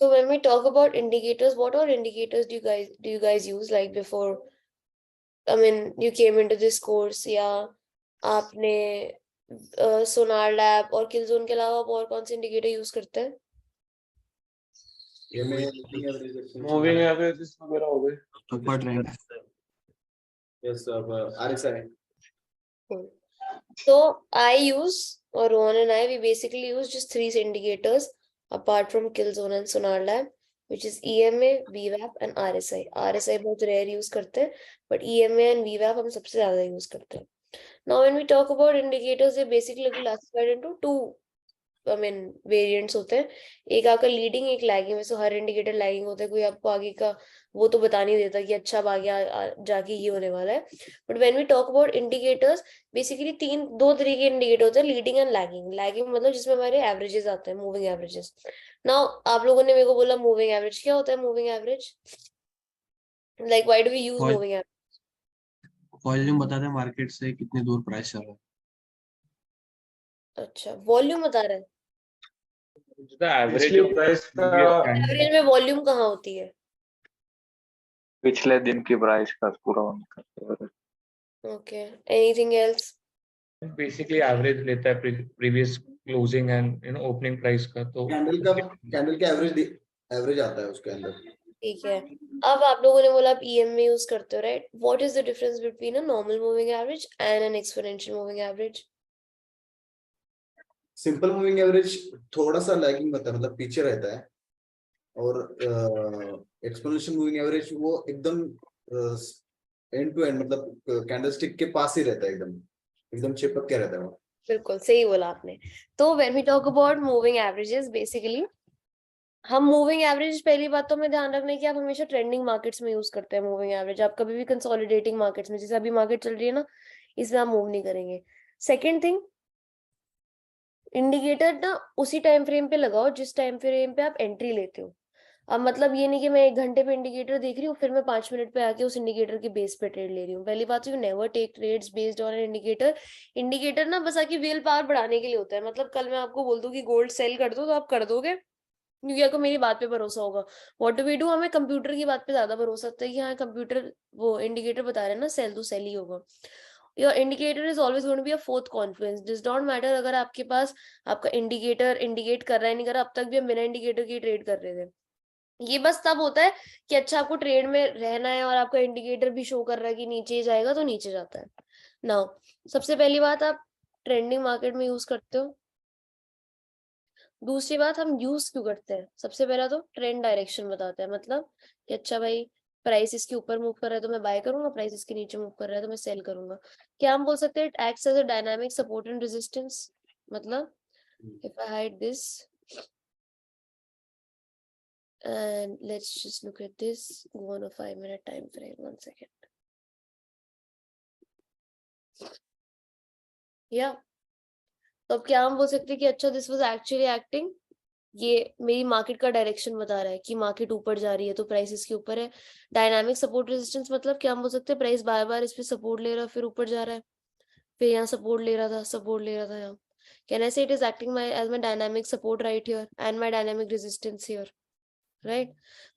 So when we talk about indicators, what all indicators do you guys use like before? I mean, you came into this course या आपने सोनार lab और किलजोन के अलावा और कौन से इंडिकेटर यूज करते हैं? मूविंग एवरेजेस वगैरह हो गए, upward trend. यस अब RSI. So I use, or Rohan and I, we basically use just three indicators apart from Killzone and Sonar Lab, which is EMA, VWAP and RSI. RSI बहुत rare use करते हैं, but EMA and VWAP हम सबसे ज़्यादा use करते हैं. Now when we talk about indicators, they basically classified into two variants होते हैं. एक आपका लीडिंग, एक लैगिंग. वैसे हर इंडिकेटर लैगिंग होता है, कोई आपको आगे का वो तो बता नहीं देता कि अच्छा अब आगे जाके ये होने वाला है. But when we talk about indicators, basically दो तरीके के इंडिकेटर होते हैं, लीडिंग एंड लैगिंग. लैगिंग मतलब जिसमें हमारे एवरेजेस आते हैं, मूविंग एवरेजेस. नाउ आप लोगों ने मेरे को बोला मूविंग एवरेज. क्या होता है moving average? Like why do we use moving average? Volume बताते हैं मार्केट से कितनी दूर प्राइस चल रहा है. अच्छा, वॉल्यूम बता रहा है. द एवरेज प्राइस का एवरेज में वॉल्यूम कहाँ होती है? पिछले दिन की प्राइस का पूरा होने. Okay, anything else? Basically average लेता है previous closing and opening price का. तो कैंडल का एवरेज आता है उसके अंदर. ठीक है. अब आप लोगों ने बोला आप EMA यूज करते हो, right? What is the difference between a normal moving average and N exponential moving average? Simple moving average थोड़ा सा लैगिंग होता है, मतलब पीछे रहता है. और एक्सपोनेंशियल मूविंग एवरेज वो एकदम एंड टू एंड, मतलब कैंडलस्टिक के पास ही रहता है, एकदम चिपक के रहता है वो. बिल्कुल सही बोला आपने. तो when we talk about moving averages, basically हम मूविंग एवरेज, पहली बात तो हमें ध्यान रखना है कि आप हमेशा ट्रेंडिंग मार्केट्स में यूज करते हैं मूविंग एवरेज. आप कभी भी कंसोलिडेटिंग मार्केट्स में, जैसे अभी मार्केट चल रही है ना, इसमें आप मूव नहीं करेंगे. सेकेंड थिंग, इंडिकेटर ना उसी टाइम फ्रेम पे लगाओ जिस टाइम फ्रेम पे आप एंट्री लेते हो. अब मतलब ये नहीं कि मैं 1 घंटे पे इंडिकेटर देख रही हूँ फिर मैं 5 मिनट पे आके उस इंडिकेटर की बेस पे ट्रेड ले रही हूँ. पहली बात, you never take trades based on an indicator. Indicator ना बस आके विल पावर बढ़ाने के लिए होता है. मतलब कल मैं आपको बोल दूं कि गोल्ड सेल कर दो तो आप कर दोगे क्योंकि आपको मेरी बात पे भरोसा होगा. What do we do? हमें कंप्यूटर की बात पे ज्यादा भरोसा होता है कि हाँ कंप्यूटर वो इंडिकेटर बता रहे हैं ना, सेल तो सेल ही होगा. Your indicator is always going to be a fourth confluence. This don't matter अगर आपके पास आपका इंडिकेटर इंडिकेट कर रहा है नहीं कर रहा. अब तक भी हम बिना इंडिकेटर की ट्रेड कर रहे थे. ये बस तब होता है कि अच्छा आपको ट्रेड में रहना है और आपका इंडिकेटर भी शो कर रहा है कि नीचे जाएगा तो नीचे जाता है. नाउ सबसे पहली बात, आप ट्रेंडिंग मार्केट में यूज करते हो. दूसरी बात, हम यूज क्यों करते हैं? सबसे पहला तो ट्रेंड डायरेक्शन बताता है. मतलब कि अच्छा भाई प्राइस इसके ऊपर मूव कर रहा है तो मैं बाय करूंगा, प्राइस इसके नीचे मूव कर रहा है तो मैं सेल करूंगा. क्या हम बोल सकते हैं it acts as a dynamic support and resistance? मतलब if I hide this and let's just look at this, go on a 5-minute time frame. 1 second. Yeah, तो अब क्या हम बोल सकते हैं कि अच्छा दिस वाज एक्चुअली एक्टिंग, ये मेरी मार्केट का डायरेक्शन बता रहा है कि मार्केट ऊपर जा रही है तो प्राइस इसके ऊपर है. डायनामिक सपोर्ट रेजिस्टेंस मतलब क्या हम बोल सकते हैं प्राइस बार बार इस पे सपोर्ट ले रहा है फिर ऊपर जा रहा है, फिर यहाँ सपोर्ट ले रहा था यहाँ. कैन आई से it is acting my age my dynamic support right here and my dynamic resistance here, right?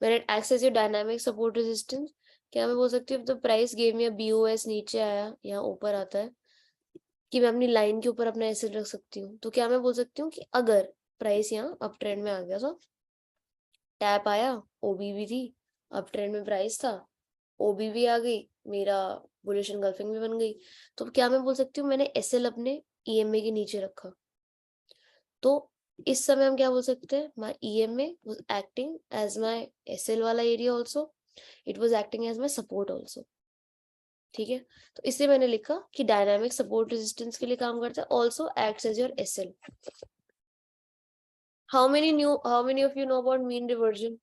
When it acts as your dynamic support resistance, क्या मैं बोल सकती हूँ the price gave me a BOS नीचे आया यहाँ ऊपर आता है कि मैं अपनी लाइन के ऊपर अपना एसेट रख सकती हूँ. तो क्या मैं बोल सकती हूँ कि अगर प्राइस यहाँ अप ट्रेंड में आ गया था, टैप आया, OB भी थी, अप ट्रेंड में प्राइस था, OB भी आ गई, मेरा बुलिश एंगल्फिंग भी बन गई, तो क्या मैं बोल सकती हूँ मैंने SL अपने EMA के नीचे रखा. तो इस समय हम क्या बोल सकते हैं, माई EMA was acting as my SL वाला area also, it was acting as my support also. ठीक है, तो इससे मैंने लिखा कि डायनामिक सपोर्ट रेजिस्टेंस के लिए काम करता है, also acts as your SL. How many of you know about mean reversion?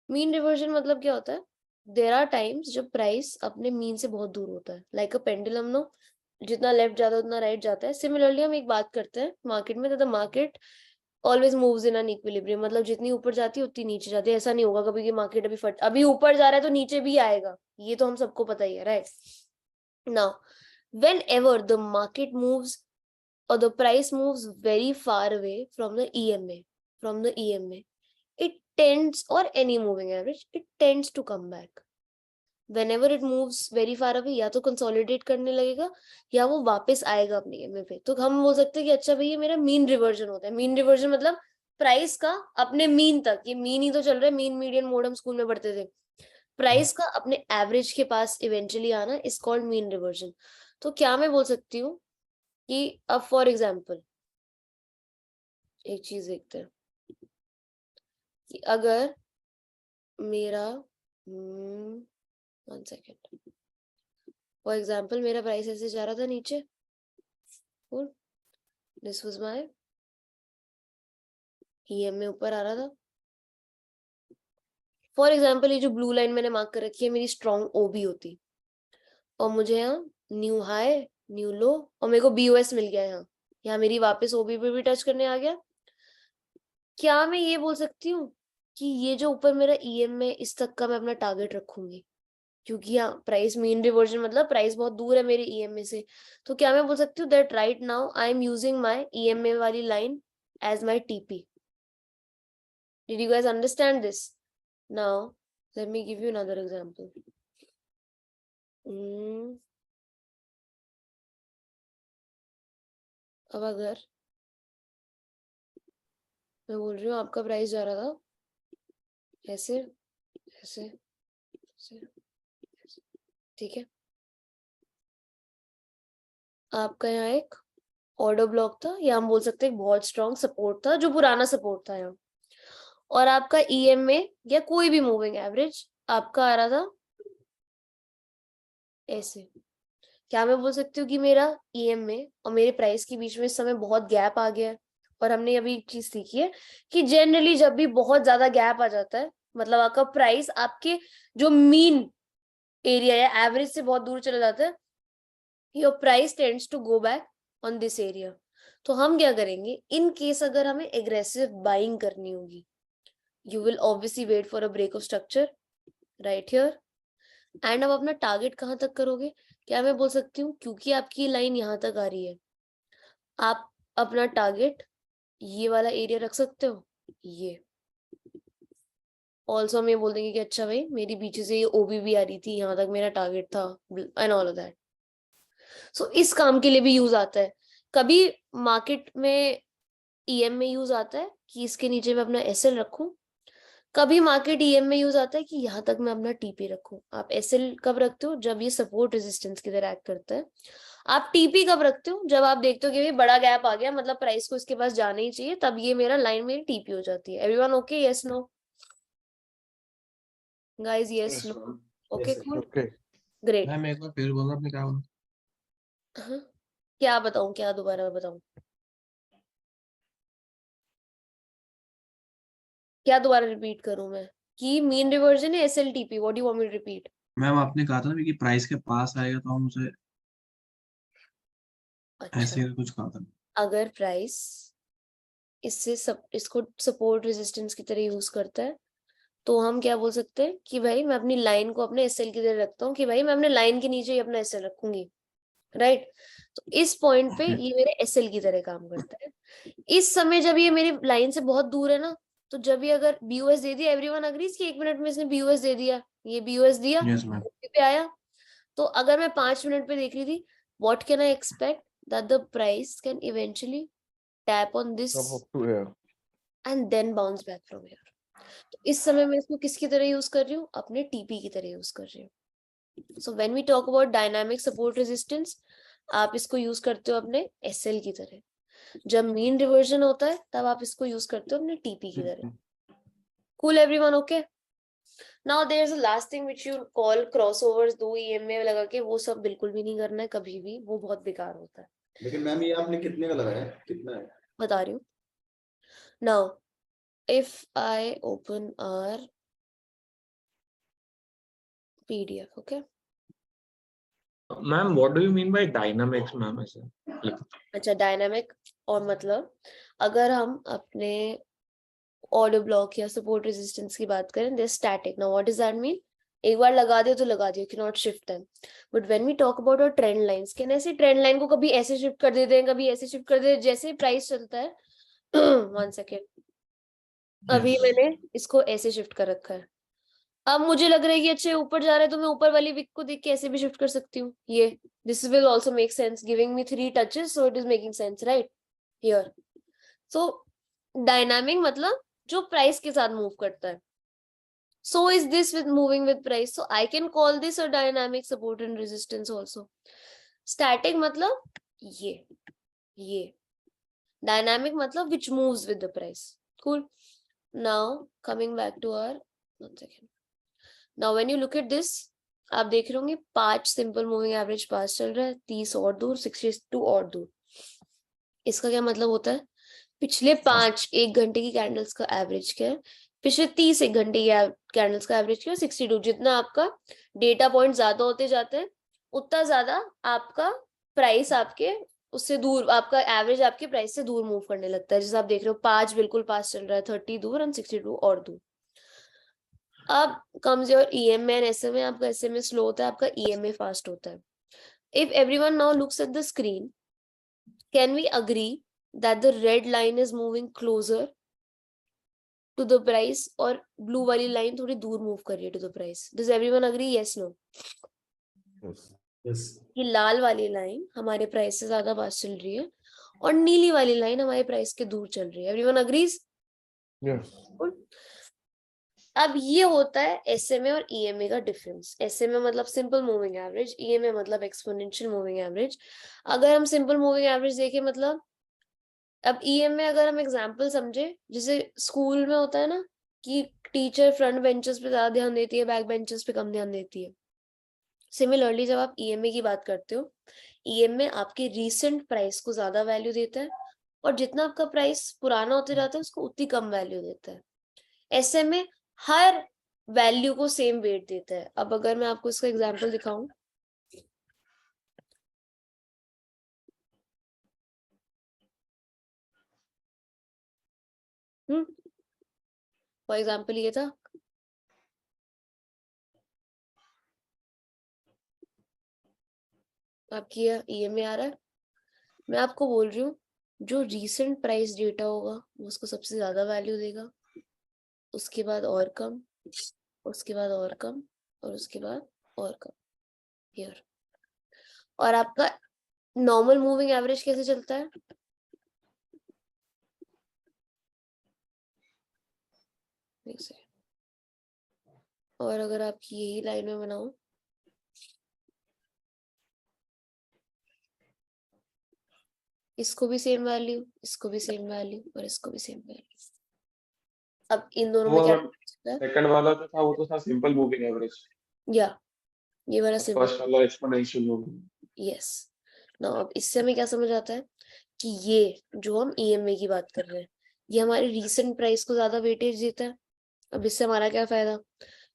Mean reversion मतलब क्या होता है? देयर आर टाइम्स जब प्राइस अपने मीन से बहुत दूर होता है, लाइक अ पेंडुलम नो, जितना लेफ्ट जाता है उतना राइट जाता है. सिमिलरली हम एक बात करते हैं मार्केट में, the market always moves in an equilibrium. मतलब जितनी ऊपर जाती है उतनी नीचे जाती है. ऐसा नहीं होगा कभी कि मार्केट अभी ऊपर जा रहा है तो नीचे भी आएगा, ये तो हम सबको पता ही है, right? Now when ever the market moves or the price moves very far away from the EMA, from the EMA, it tends, or any moving average, it tends to come back. Whenever it moves very far away, या तो consolidate करने लगेगा या वो वापस आएगा अपने EMA पे. तो हम बोल सकते हैं कि अच्छा भैया मेरा मीन रिवर्जन होता है. मीन रिवर्जन मतलब प्राइस का अपने मीन तक, ये मीन ही तो चल रहा है, मीन मीडियन मोड हम स्कूल में पढ़ते थे. प्राइस का अपने एवरेज के पास इवेंचुअली आना इज कॉल्ड मीन रिवर्जन. तो क्या मैं बोल सकती हूँ कि अब फॉर एग्जाम्पल एक चीज देखते हैं कि अगर मेरा 1 सेकेंड, फॉर एग्जाम्पल मेरा प्राइस ऐसे जा रहा था नीचे, दिस वाज माय EMA ऊपर आ रहा था. फॉर एग्जाम्पल ये जो ब्लू लाइन मैंने मार्क कर रखी है मेरी स्ट्रॉन्ग OB होती, और मुझे यहाँ न्यू हाई न्यू लो और मेरे को BOS मिल गया. यहाँ मेरी वापस OB पे भी टच करने आ गया. क्या मैं ये बोल सकती हूँ कि ये जो ऊपर मेरा EM है इस तक का मैं अपना टारगेट रखूंगी, क्योंकि यहाँ प्राइस मीन रिवर्जन मतलब प्राइस बहुत दूर है मेरे EMA से. तो क्या मैं बोल सकती हूँ that right now I am using my EMA वाली line as my TP. Did you guys understand this? Now let me give you another example. अब अगर मैं बोल रही हूँ आपका प्राइस जा रहा था ऐसे ऐसे ऐसे, ठीक है, आपका यहाँ एक ऑर्डर ब्लॉक था, या हम बोल सकते हैं बहुत स्ट्रॉन्ग सपोर्ट था जो पुराना सपोर्ट था यहाँ, और आपका EMA या कोई भी मूविंग एवरेज आपका आ रहा था ऐसे. क्या मैं बोल सकती हूँ कि मेरा EMA और मेरे प्राइस के बीच में इस समय बहुत गैप आ गया है? और हमने अभी एक चीज सीखी है कि जनरली जब भी बहुत ज्यादा गैप आ जाता है मतलब आपका प्राइस आपके जो मीन एरिया या एवरेज से बहुत दूर चला जाता है, your price tends to go back on this area. तो हम क्या करेंगे इन केस अगर हमें एग्रेसिव बाइंग करनी होगी, you will obviously wait for a break of structure right here, and अब अपना टारगेट कहाँ तक करोगे? क्या मैं बोल सकती हूँ क्योंकि आपकी लाइन यहाँ तक आ रही है, आप अपना टारगेट ये वाला एरिया रख सकते हो. ये ऑल्सो हम ये बोल देंगे कि अच्छा भाई मेरी पीछे से ये OB भी आ रही थी, यहाँ तक मेरा टारगेट था एंड ऑल ऑफ दैट. सो इस काम के लिए भी यूज आता है. कभी मार्केट में EM में यूज आता है कि इसके नीचे मैं अपना SL रखूं, कभी मार्केट EM में यूज आता है कि यहाँ तक मैं अपना TP रखूं. आप SL कब रखते हो? जब ये सपोर्ट रेजिस्टेंस की तरह एक्ट करता है. आप TP कब रखते हो? जब आप देखते हो कि भाई बड़ा गैप आ गया मतलब प्राइस को इसके पास जाना ही चाहिए, तब ये मेरा लाइन मेरी TP हो जाती है. Everyone okay? Yes no guys? Yes no? Okay cool great. Ma'am एक बार फिर बोलना आपने क्या बोला? क्या बताऊं, क्या दोबारा बताऊं, क्या दोबारा रिपीट करूं मैं कि मीन रिवर्जन है SLTP? What do you want me to repeat? Ma'am आपने कहा था ना कि प्राइस के पास आएगा तो हम उसे ऐसे अच्छा, कुछ कहा था. अगर प्राइस इसको सपोर्ट रेजिस्टेंस की तरह यूज करता है तो हम क्या बोल सकते हैं कि भाई मैं अपनी लाइन को अपने SL की तरह रखता हूँ, कि भाई मैं अपने लाइन के नीचे ही अपना SL रखूंगी राइट. तो इस पॉइंट पे ये मेरे SL की तरह काम करता है. इस समय जब ये मेरी लाइन से बहुत दूर है ना, तो जब ये अगर BOS दे दिया, एवरीवन अग्रीज कि 1 मिनट में इसने BOS दे दिया, ये BOS दिया यस मैम. पे आया, तो अगर मैं 5 मिनट पे देख रही थी, what can I expect that the price can eventually tap on this and then bounce back from here. तो इस समय मैं इसको किसकी तरह यूज कर रही हूँ? अपने TP की तरह यूज कर रही हूँ. So when we talk about dynamic support resistance, आप इसको यूज करते हो अपने SL की तरह. जब मीन रिवर्जन होता है तब आप इसको यूज करते हो अपने TP की तरह. Cool everyone? Okay. Now there is a last thing which you call crossovers. 2 EMA लगा के वो सब बिल्कुल भी नहीं करना है कभी भी, वो बहुत बेकार होता है. लेकिन मैम ये आपने कितने का लगाया है? कितना है? बता रही हूँ. Now if I open our PDF, okay? Ma'am, what do you mean by dynamics, ma'am? अच्छा, डायनामिक और मतलब अगर हम अपने ऑर्डर ब्लॉक या सपोर्ट रेजिस्टेंस की बात करें, they static. Now what does that mean? एक बार लगा दिया तो लगा दिया, can not shift them. But when we talk about our trend lines, can ऐसे ट्रेंड लाइन को कभी ऐसे शिफ्ट कर देते हैं, कभी ऐसे शिफ्ट कर देते हैं जैसे प्राइस चलता है. 1 सेकेंड. अभी Yes. मैंने इसको ऐसे शिफ्ट कर रखा है। अब मुझे लग रहा है कि अच्छे ऊपर जा रहा है तो मैं ऊपर वाली विक को देख के ऐसे भी शिफ्ट कर सकती हूँ। ये this will also make sense, giving me 3 touches, so it is making sense, right? Here so dynamic मतलब जो प्राइस के साथ मूव करता है। So is this with moving with price. So I can call this a dynamic support and resistance also. Static मतलब ये dynamic मतलब which moves with the price. Cool. Now coming back to our 1 second. Now when you look at this, आप देख रहे होंगे 5 simple moving average पास चल रहा है, 30 और दूर, 62 और दूर। इसका क्या मतलब होता है? पिछले 5 1 घंटे की कैंडल्स का एवरेज क्या है, पिछले 30 1 घंटे की कैंडल्स का एवरेज क्या है, 62। जितना आपका डेटा पॉइंट ज्यादा होते जाते हैं उतना ज्यादा आपका प्राइस आपके उससे दूर, आपका एवरेज आपके प्राइस से दूर मूव करने लगता है। जैसे आप देख रहे हो 5 बिल्कुल पास चल रहा है, 30 दूर एंड 62 और दूर। अब comes your EMA and SMA. आपका एसएमए स्लो होता है, आपका ईएमए फास्ट होता है। If everyone now looks at the screen, can we agree that the red line is moving closer to the price और blue वाली line थोड़ी दूर move कर रही है to the price? Does everyone agree? Yes, no? Yes. ये लाल वाली line हमारे प्राइस से ज्यादा पास चल रही है और नीली वाली line हमारे प्राइस के दूर चल रही है। Everyone agrees? Yes. अब ये होता है एसएमए और ईएमए का डिफरेंस। एसएमए मतलब सिंपल मूविंग एवरेज, ईएमए मतलब एक्सपोनेंशियल मूविंग एवरेज। अगर हम सिंपल मूविंग एवरेज देखें, मतलब अब ईएम में अगर हम एग्जांपल समझे, जैसे स्कूल में होता है ना कि टीचर फ्रंट बेंचेस पे ज्यादा ध्यान देती है, बैक बेंचेस पे कम ध्यान देती है। सिमिलरली जब आप ईएमए की बात करते हो, ईएमए आपके रीसेंट प्राइस को ज्यादा वैल्यू देता है और जितना आपका प्राइस पुराना होते जाता है उसको उतनी कम वैल्यू देता है। एसएमए हर वैल्यू को सेम वेट देता है। अब अगर मैं आपको इसका एग्जांपल दिखाऊं, फॉर एग्जांपल ये था, आपकी ईएमए आ रहा है, मैं आपको बोल रही हूँ जो रीसेंट प्राइस डेटा होगा वो उसको सबसे ज्यादा वैल्यू देगा, उसके बाद और कम, उसके बाद और कम और उसके बाद और कम। हियर और आपका नॉर्मल मूविंग एवरेज कैसे चलता है? और अगर आपकी यही लाइन में बनाऊं, इसको भी सेम वैल्यू, इसको भी सेम वैल्यू और इसको भी सेम वैल्यू। अब इन दोनों में क्या है? सेकंड वाला जो था वो तो था सिंपल मूविंग एवरेज, या ये वाला सिंपल, फर्स्ट वाला एक्सपोनेंशियल मूविंग। यस। ना अब इससे हमें क्या समझ आता है कि ये जो हम ईएमए की बात कर रहे हैं ये हमारे रीसेंट प्राइस को ज्यादा वेटेज देता है। अब इससे हमारा क्या फायदा?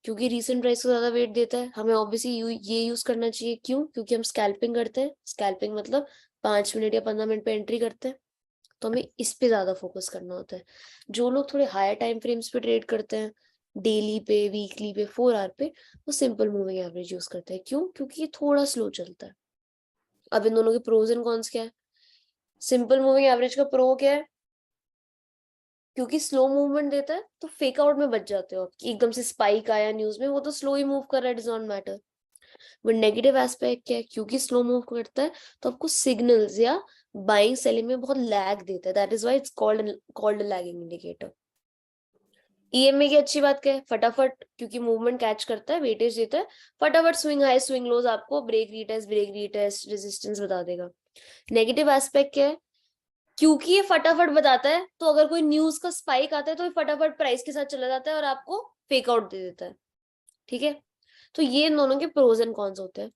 क्योंकि रीसेंट प्राइस को ज्यादा वेट देता है, हमें ऑब्वियसली ये यूज करना चाहिए। क्यों? क्योंकि हम स्कैल्पिंग करते हैं। स्कैल्पिंग मतलब 5 मिनट या 15 मिनट पे एंट्री करते हैं, तो हमें इस पे ज्यादा फोकस करना होता है। जो लोग थोड़े हायर टाइम फ्रेम्स पे ट्रेड करते हैं, डेली पे, वीकली पे, 4 आवर पे, वो सिंपल मूविंग एवरेज यूज करते हैं। क्यों? क्योंकि ये थोड़ा स्लो चलता है। अब इन दोनों के प्रोज एंड कॉन्स क्या है? सिंपल मूविंग एवरेज का प्रो क्या है? क्योंकि स्लो मूवमेंट देता है तो फेक आउट में बच जाते हो आप, कि एकदम से स्पाइक आया न्यूज में, वो तो स्लो ही मूव कर रहा है, does not matter. But negative aspect क्या है? क्योंकि स्लो मूव करता है तो आपको सिग्नल्स या बाइंग सेलिंग में बहुत लैग देता है। That is why it's called lagging indicator. EMA की अच्छी बात क्या है? फटाफट, क्योंकि मूवमेंट कैच करता है, वेटेज देता है, फटाफट स्विंग हाई स्विंग लोज आपको ब्रेक रीटेस्ट रेजिस्टेंस बता देगा। नेगेटिव एस्पेक्ट क्या है? क्योंकि ये फटाफट बताता है तो अगर कोई न्यूज का स्पाइक आता है तो ये फटाफट प्राइस के साथ चला जाता है और आपको फेक आउट दे देता है। ठीक है, तो ये इन दोनों के प्रोज एंड कॉन्स होते हैं।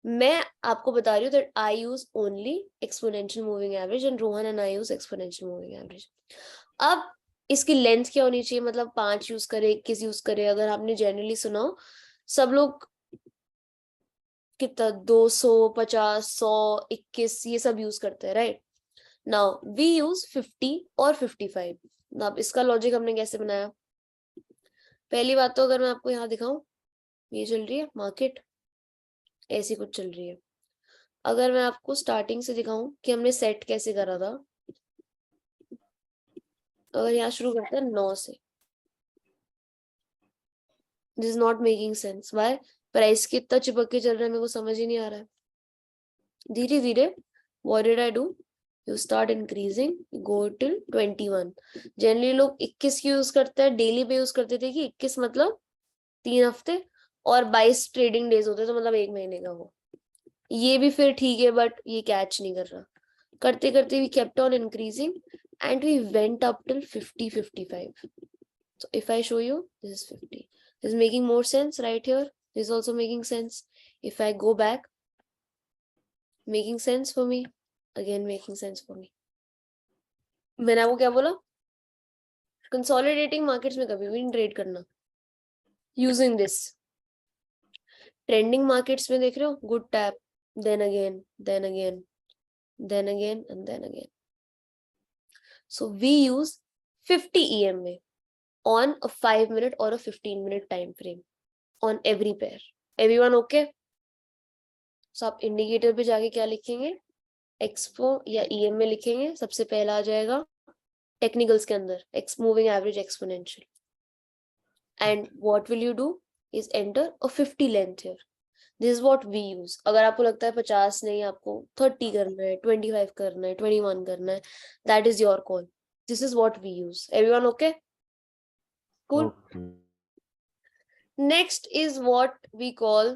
मैं आपको बता रही हूँ that I use only exponential moving average and Rohan and I use exponential moving average. अब इसकी लेंथ क्या होनी चाहिए? मतलब 5 यूज करे, 21 यूज करे? अगर आपने जनरली सुना हो, सब लोग कितना 250, 100, 21 ये सब यूज करते हैं, राइट? नाउ वी यूज 50 और 55। अब इसका लॉजिक हमने कैसे बनाया? पहली बात तो अगर मैं आपको यहाँ दिखाऊं, ये चल रही है मार्केट, ऐसी कुछ चल रही है। अगर मैं आपको स्टार्टिंग से दिखाऊं कि हमने सेट कैसे करा था, अगर यहाँ शुरू करते हैं 9 से, this is not making sense. Why? Price कितना चिपक के चल रहा है मेरे को समझ ही नहीं आ रहा है. धीरे धीरे what did I do, you start increasing, go till 21. Generally लोग 21 की यूज करते हैं, डेली पे यूज करते थे कि 21 मतलब 3 हफ्ते और 22 ट्रेडिंग डेज होते तो मतलब 1 महीने का. वो ये भी फिर ठीक है बट ये कैच नहीं कर रहा. करते करते we kept on increasing and we went up till 50 55. So if I show you, this is 50. This is making more sense right here. This is also making sense. If I go back, making sense for me. Again making sense for me. मैंने आपको क्या बोला? Consolidating markets में कभी भी नहीं trade करना. Using this. Trending markets में देख रहे हो? Good tap. Then again, then again, then again and then again. So we use 50 EMA on a 5-minute or a 15-minute time frame on every pair. Everyone okay? So आप indicator पे जाके क्या लिखेंगे? Expo या EMA लिखेंगे. सबसे पहला आ जाएगा टेक्निकल्स के अंदर X moving average exponential. And what will you do is enter a 50 length here. This is what we use. अगर आपको लगता है 50 नहीं, आपको 30 करना है, 25 करना है, 21 करना है, that is your call. This is what we use. Everyone okay? Cool. Next is what we call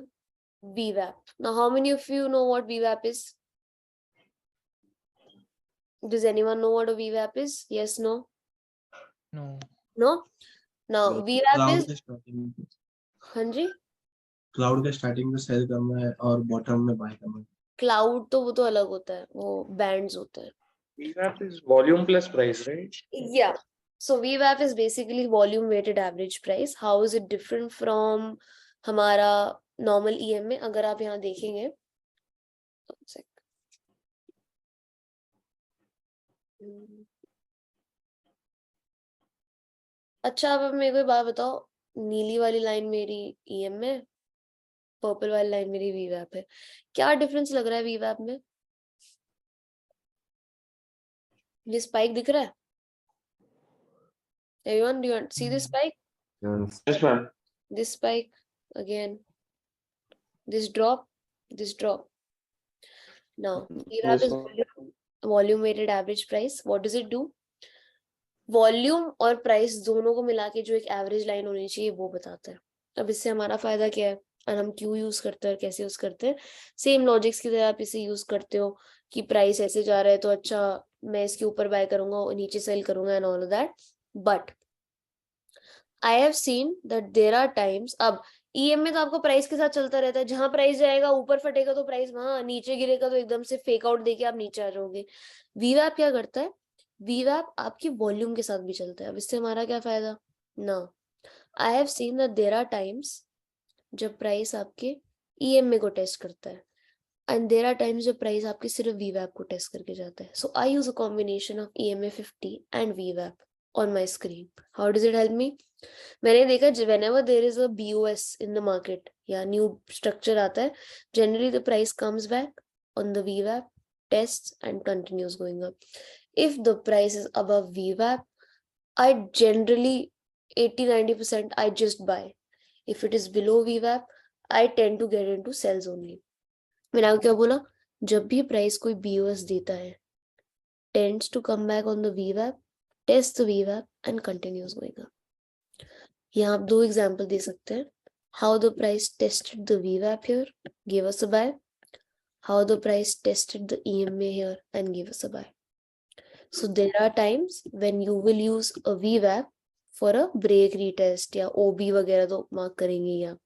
VWAP. Now, how many of you know what VWAP is? Does anyone know what a VWAP is? Yes, no? No. No? Now, VWAP cloud is, के starting हाँ जी, cloud के starting में cell करना है और bottom में bye करना है. क्लाउड तो वो तो अलग होता है, वो बैंड्स होते हैं. VWAP is volume plus price, right? Yeah. So VWAP is basically volume weighted average price. How is it different from हमारा normal EMA? अगर आप यहाँ देखेंगे, one sec. अच्छा, अब मेरे को एक बात बताओ, नीली वाली लाइन मेरी EM है, पर्पल वाली लाइन मेरी VWAP है. क्या डिफरेंस लग रहा है VWAP में? ये स्पाइक दिख रहा है? Everyone, do you see this spike? Yes, ma'am. This spike again, this drop, this drop. Now VWAP Yes, is ma'am. volume weighted average price. What does it do? Volume और price दोनों को मिला के जो एक एवरेज लाइन होनी चाहिए वो बताता है. अब इससे हमारा फायदा क्या है और हम क्यों यूज करते हैं और कैसे यूज करते हैं? सेम लॉजिक्स की तरह आप इसे यूज करते हो कि प्राइस ऐसे जा रहा है तो अच्छा मैं इसके ऊपर बाय करूंगा और नीचे सेल करूंगा and all of that. But I have seen that there are times, अब EM में तो आपको प्राइस के साथ चलता रहता है. जहां प्राइस जाएगा ऊपर फटेगा तो प्राइस वहां, नीचे गिरेगा तो एकदम से फेक आउट देके आप नीचे आ जाओगे. VWAP क्या करता है? VWAP आपकी वॉल्यूम के साथ भी चलता है. अब इससे हमारा क्या फायदा ना? I have seen that there are times जब प्राइस आपके EMA को टेस्ट करता है एंड देयर आर टाइम्स जब प्राइस आपके सिर्फ VWAP को टेस्ट करके जाता है. So I use a combination of EMA 50 and VWAP on my screen. How does it help me? मैंने देखा whenever there is a BOS in the market या new structure आता है, generally the price comes back on the VWAP, tests and continues going up. If the price is above VWAP, I generally 80-90% I just buy. If it is below VWAP, I tend to get into sells only. मैंने आपको क्या बोला? जब भी price कोई BOS देता है, tends to come back on the VWAP, test the VWAP and continues going up. यहाँ आप 2 एग्जाम्पल दे सकते हैं. How the price tested the VWAP here, gave us a buy. How the price tested the EMA here and gave us a buy. So there are times when you will use a VWAP for a break retest या OB वगैरह तो mark करेंगे यहाँ.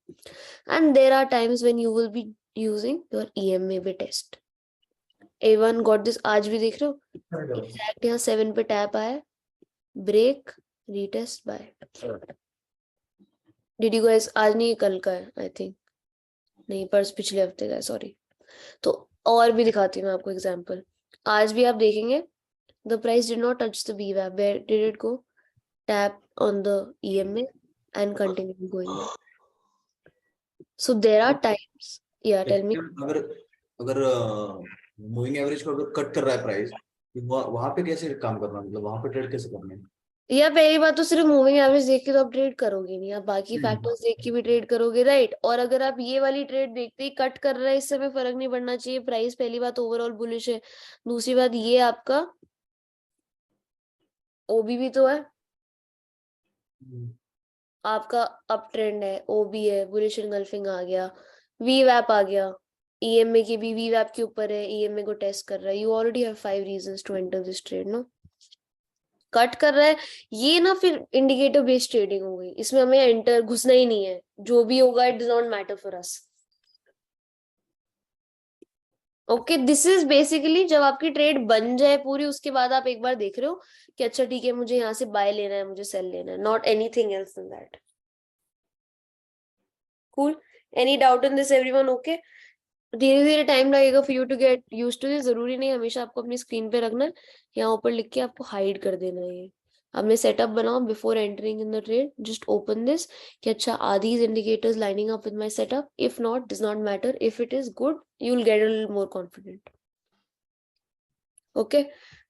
And there are times when you will be using your EMA पे test. A1 got this. आज भी देख रहे हो exact यहाँ 7 पे टैप आया, break retest buy. Did you guys? आज नहीं, कल का है आई थिंक, नहीं पर पिछले हफ्ते का है, सॉरी. तो और भी दिखाती हूँ मैं आपको एग्जांपल. आज भी आप देखेंगे the price did not touch the VWAP. Where did it go? Tap on the EMA and continue going. So there are times. या टेल मी. अगर मूविंग एवरेज को अगर कट कर रहा है प्राइस, वहां पे कैसे काम करना, मतलब वहां पे ट्रेड कैसे करना है? या पहली बात तो सिर्फ मूविंग एवरेज देख के तो आप ट्रेड करोगे नहीं, आप बाकी फैक्टर्स देख के भी ट्रेड करोगे, राइट। और अगर आप ये वाली ट्रेड देखते ही कट कर रहे हैं, इससे हमें फर्क नहीं पड़ना चाहिए, प्राइस पहली बात ओवरऑल बुलिश है, दूसरी बात ये आपका ओबी भी तो है, आपका अप ट्रेंड है, ओबी है, बुलिश एनगल्फिंग आ गया, वी वैप आ गया, ईएमए की भी वी वैप के ऊपर है, ईएमए को टेस्ट कर रहा है, you already have 5 reasons to enter this trade, no. Cut कर रहा है ये ना, फिर इंडिकेटर बेस्ड ट्रेडिंग हो गई, इसमें हमें एंटर घुसना ही नहीं है, जो भी होगा it does not matter for us. Okay, this is basically जब आपकी ट्रेड बन जाए पूरी, उसके बाद आप एक बार देख रहे हो कि अच्छा ठीक है मुझे यहाँ से बाय लेना है, मुझे सेल लेना है, not anything else than that. Cool, any doubt in this everyone? Okay, धीरे धीरे टाइम लगेगा for you to get used to this, जरूरी नहीं हमेशा आपको अपनी स्क्रीन पे रखना है, यहाँ ऊपर लिख के आपको हाइड कर देना है। ये अपने सेटअप बनाओ before entering in the trade, just open this कि अच्छा are these indicators lining up with my setup, if not does not matter, if it is good you will get a little more confident. Okay,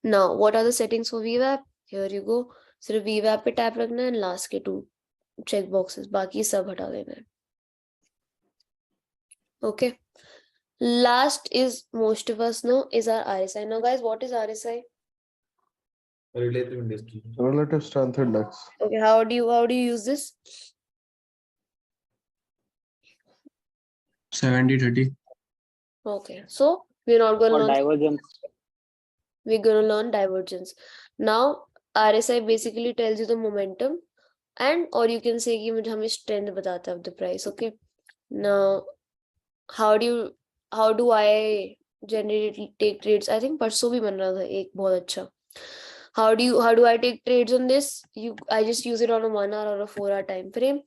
now what are the settings for VWAP? Here you go, सिर्फ VWAP पे tap रखना है, last के 2 check boxes, बाकी सब हटा देना है। Okay, last is most of us know is our RSI. Now guys, what is RSI? Relative industry. Relative strength index. Okay, how do you use this? 70-30. Okay, so we're not going to और learn, divergence. we're going to learn divergence. Now RSI basically tells you the momentum, and or you can say कि मुझे हमें strength बताता है of the price. Okay, now how do I generally take trades? I think परसों भी बन रहा था एक बहुत अच्छा। How do I take trades on this? I just use it on a 1 hour or a 4 hour time frame.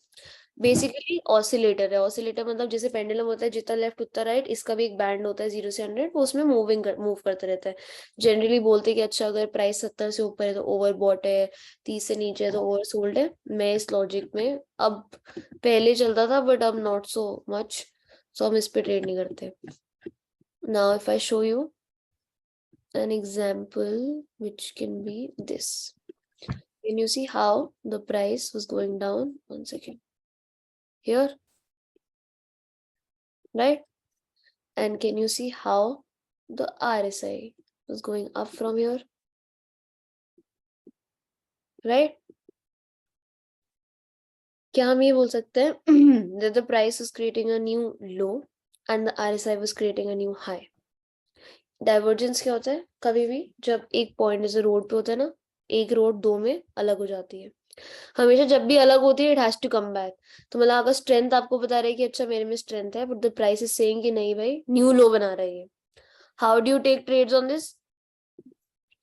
Basically oscillator है, oscillator मतलब जैसे पेंडुलम होता है, जितना लेफ्ट उतना राइट, इसका भी एक बैंड होता है 0 से 100, वो उसमें मूव करता रहता है। जनरली बोलते हैं कि अच्छा अगर प्राइस 70 से ऊपर है तो ओवर बॉट है, 30 से नीचे है तो ओवर सोल्ड है। मैं इस लॉजिक में अब, पहले चलता था बट अब नॉट सो मच, सो हम इस पे ट्रेड नहीं करते। Now if I show you an example which can be this, can you see how the price was going down? One second, here, right? And can you see how the RSI was going up from here, right? क्या हम ये बोल सकते हैं that the price was creating a new low and the RSI was creating a new high? Divergence क्या होता है? कभी भी जब एक पॉइंट जैसे रोड पे होता है ना, एक रोड 2 में अलग हो जाती है, हमेशा जब भी अलग होती है it has to come back. तो मतलब अगर स्ट्रेंथ आपको बता रहा है कि अच्छा मेरे में स्ट्रेंथ है, but the price is saying कि नहीं भाई न्यू लो बना रहा है ये, how do you take trades on this?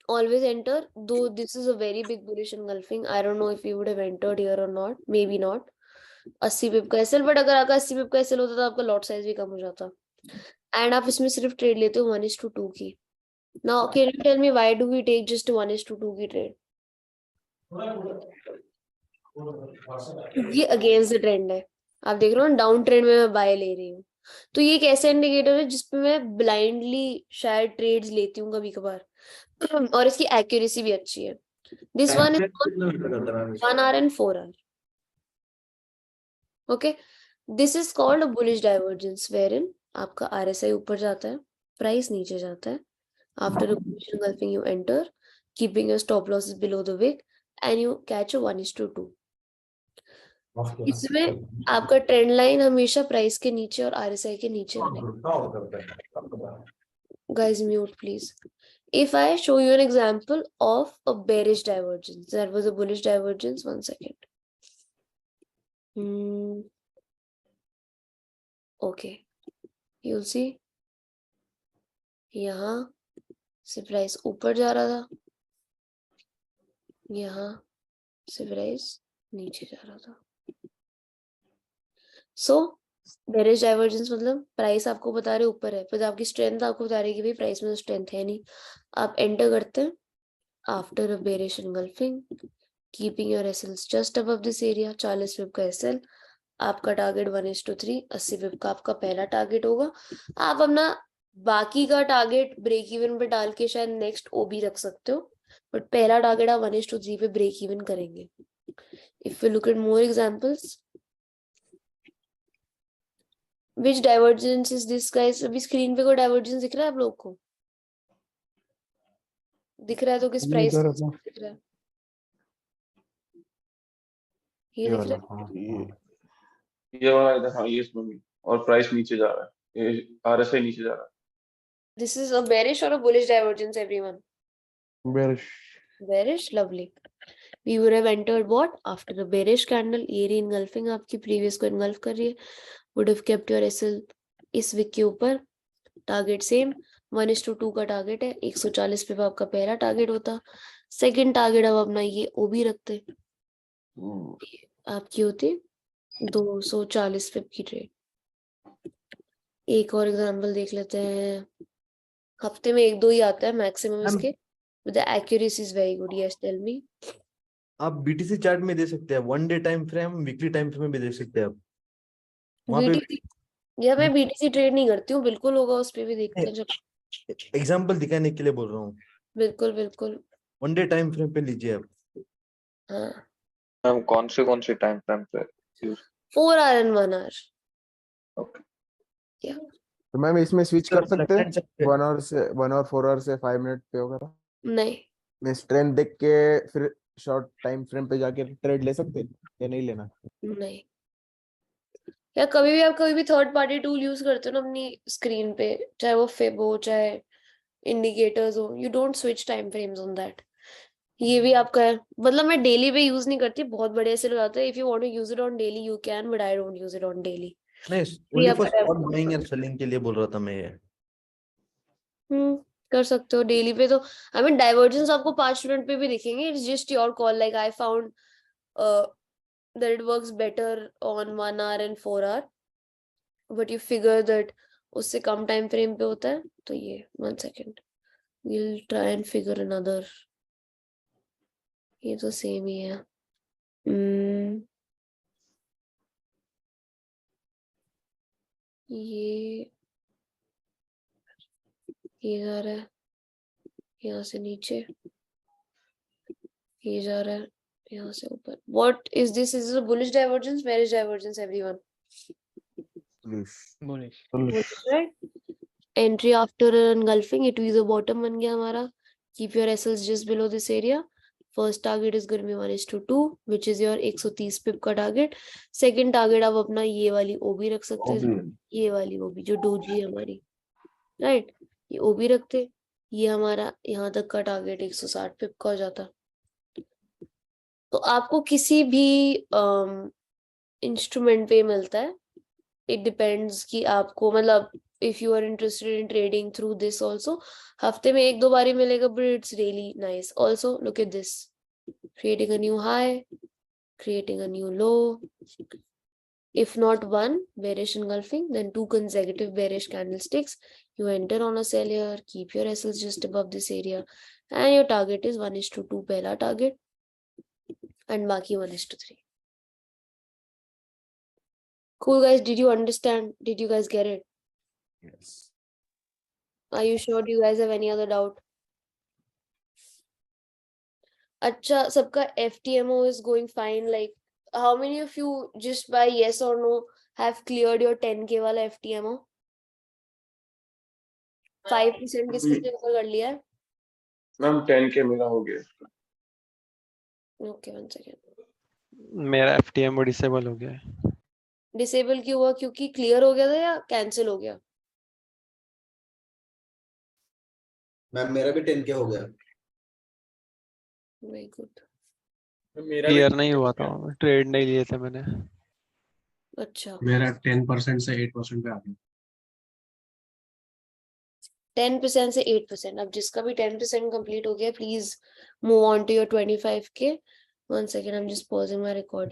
Always enter, though this is a very big bullish engulfing, I don't know if you would have entered here or not, maybe not 80 पिप का SL, but अगर आपका 80 पिप का SL होता तो आपका lot size भी कम हो जाता, एंड आप इसमें सिर्फ ट्रेड लेते हो 1:2 की। Now, can you tell me why do we take just 1:2 की trade? ये अगेंस्ट द ट्रेंड है, आप देख रहे हो डाउन ट्रेंड में मैं बाय ले रही हूँ, तो ये एक ऐसा इंडिकेटर है जिसपे मैं ब्लाइंडली शायद ट्रेड्स लेती हूँ कभी कभार और इसकी एक्यूरेसी भी अच्छी है। This one is 1 hour and 4 hour. Okay, this is called a bullish divergence wherein आपका RSI ऊपर जाता है, प्राइस नीचे जाता है, after a bullish engulfing you enter, keeping your stop losses below the wick and you catch a 1:2. इसमें आपका trend line हमेशा प्राइस के नीचे और RSI के नीचे आने। Guys, mute please. If I show you an example of a bearish divergence, that was a bullish divergence. One second. Okay, you'll see यहाँ से प्राइस ऊपर जा रहा था, यहाँ से प्राइस नीचे जा रहा था। सो बेरिश डाइवर्जेंस मतलब प्राइस आपको बता रहे ऊपर है, पर आपकी स्ट्रेंथ आपको बता रही है कि भाई प्राइस में तो स्ट्रेंथ है नहीं। आप एंटर करते हैं after a bearish engulfing, keeping your SLs just above this area, 40 pip का एसएल, आपका टारगेट 1:3, 80 पिप का आपका पहला टारगेट होगा। आप अपना बाकी का टारगेट ब्रेक इवन पे डाल के शायद नेक्स्ट ओबी रख सकते हो, बट पहला टारगेट आप 1:3 पे ब्रेक इवन करेंगे. If you look at more examples, which divergence is this guys? अभी स्क्रीन पे कोई डाइवर्जेंस दिख रहा है आप लोग को? दिख रहा है तो किस प्राइस इधर अपना दिख रहा है? ये दिख वाला, रहा है? हाँ ये वाला इधर, हाँ ये इसमें भी, और प्राइस नीचे जा रहा है, ये RSI नीचे जा रहा है. This is a bearish or a bullish divergence, everyone? bearish. Bearish, lovely. We would have entered what? After a bearish candle, ये री engulfing आपकी previous को engulf कर रही है. Would have kept your SL इस wick के ऊपर. Target same, 1:2 का target है. 140 पे आपका पहला target होता. Second target अब अपना ये OB रखते. आपकी होती 240 पिप की ट्रेड. एक और एग्जांपल देख लेते हैं. हफ्ते में 1-2 ही आता है मैक्सिमम इसके. But the accuracy is very good. Yes, tell me. आप बीटीसी चार्ट में दे सकते हैं, 1 day time frame, weekly time frame में भी दे सकते हैं आप. वहाँ पे BTC या मैं BTC ट्रेड नहीं करती हूँ. बिल्कुल होगा उस पे भी देखते हैं. चलो एग्जांपल दिखाने के लिए बोल रहा हूँ. बिल्कुल बिल्कुल. 1 डे टाइम फ्रेम पे लीजिए आप. हाँ, मैम कौन से टाइम फ्रेम पे यूज? 4 hour and 1 hour. तो मैम इसमें स्विच कर सकते हैं सकते हैं. 1 hour से 1 और 4 hour से 5 मिनट पे वगैरह नहीं, में स्ट्रेंथ देख के फिर शॉर्ट टाइम फ्रेम पे जाके ट्रेड ले सकते हैं या नहीं लेना? नहीं. या कभी भी आप कोई भी थर्ड पार्टी टूल यूज करते हो ना अपनी स्क्रीन पे, चाहे वो फिब हो चाहे इंडिकेटर्स हो, you don't switch time frames on that. ये भी आपका है. मतलब मैं डेली पे यूज नहीं करती. बहुत बड़े ऐसे लगाते हैं. If you want to use it on daily you can, but I don't use it on daily. नहीं, only for spot buying and selling के लिए बोल रहा था मैं ये. कर सकते हो डेली पे. तो आई मीन डाइवर्जेंस आपको 5 मिनट पे भी दिखेंगे. It's just your call. Like I found that it works better on 1 hour and 4 hour, but you figure that उससे कम टाइम फ्रेम पे होता है. तो ये 1 second, we'll try and figure another. ये तो सेम ही है. ये जा रहा है यहाँ से नीचे, ये जा रहा है यहाँ से ऊपर. What is this? Is this a bullish divergence? Bearish divergence, everyone? bullish. Bullish, right? Entry after engulfing, it is a bottom बन गया हमारा. Keep your SLs just below this area. First target is going to be 1:2, which is your 130 पिप का target. Second target आप अपना ये वाली OB रख सकते हैं. ये वाली OB जो डोजी है हमारी, राइट? ये OB रखते. ये हमारा यहाँ तक का टारगेट 160 पिप का हो जाता. तो आपको किसी भी इंस्ट्रूमेंट पे मिलता है. इट डिपेंड्स कि आपको मतलब if you are interested in trading through this also, हफ्ते में 1-2 बार ही मिलेगा, but it's really nice. Also look at this, creating a new high, creating a new low. If not one bearish engulfing, then 2 consecutive bearish candlesticks. You enter on a sell here, keep your SLs just above this area, and your target is 1:2 पहला target, and बाकी 1:3. Cool guys, did you understand? Did you guys get it? Yes. Are you sure? Do you guys have any other doubt? अच्छा, सबका FTMO is going fine. Like, how many of you just by yes or no have cleared your 10K वाला FTMO? 5% किसने cover कर लिया है? Ma'am 10K मेरा हो गया. Okay, 1 second. मेरा FTMO डिसेबल हो गया है. डिसेबल क्यों हुआ? क्योंकि क्लियर हो गया था या कैंसिल हो गया? मैम मेरा भी 10K हो गया. Very good. मेरा भी क्लियर नहीं हुआ था, ट्रेड नहीं लिए थे मैंने. अच्छा, मेरा 10% से 8% पे आ गया. 10% से 8%. अब जिसका भी 10% कंप्लीट हो गया, please move on to your 25K. 1 second, I'm just pausing my recording.